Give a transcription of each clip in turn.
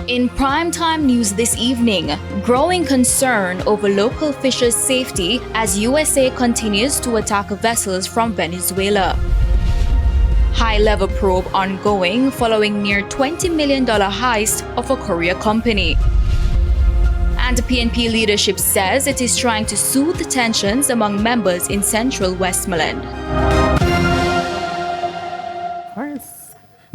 In primetime news this evening, growing concern over local fishers' safety as USA continues to attack vessels from Venezuela. High-level probe ongoing following near $20 million heist of a courier company. And PNP leadership says it is trying to soothe tensions among members in central Westmoreland.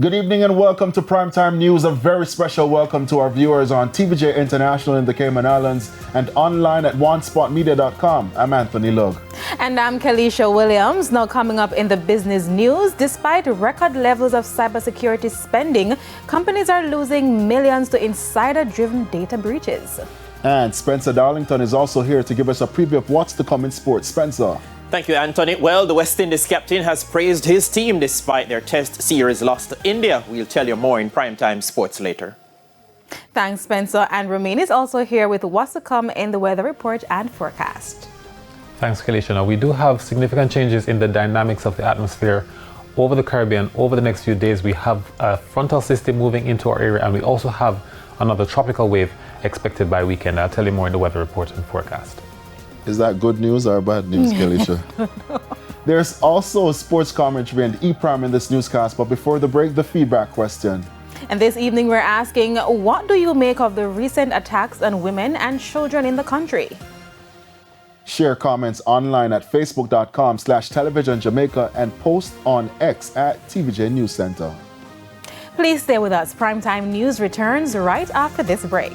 Good evening and welcome to Primetime News. A very special welcome to our viewers on TVJ International in the Cayman Islands and online at onespotmedia.com. I'm Anthony Lug. And I'm Kalisha Williams. Now coming up in the business news, despite record levels of cybersecurity spending, companies are losing millions to insider-driven data breaches. And Spencer Darlington is also here to give us a preview of what's to come in sports. Spencer. Thank you, Anthony. Well, the West Indies captain has praised his team despite their test series loss to India. We'll tell you more in Primetime Sports later. Thanks, Spencer. And Ramin is also here with what's to come in the weather report and forecast. Thanks, Kalisha. Now, we do have significant changes in the dynamics of the atmosphere over the Caribbean. Over the next few days, we have a frontal system moving into our area, and we also have another tropical wave expected by weekend. I'll tell you more in the weather report and forecast. Is that good news or bad news, Kalisha? There's also sports commentary and E-Prime in this newscast, but before the break, the feedback question. And this evening we're asking, what do you make of the recent attacks on women and children in the country? Share comments online at facebook.com/televisionjamaica and post on X at TVJ News Center. Please stay with us. Primetime News returns right after this break.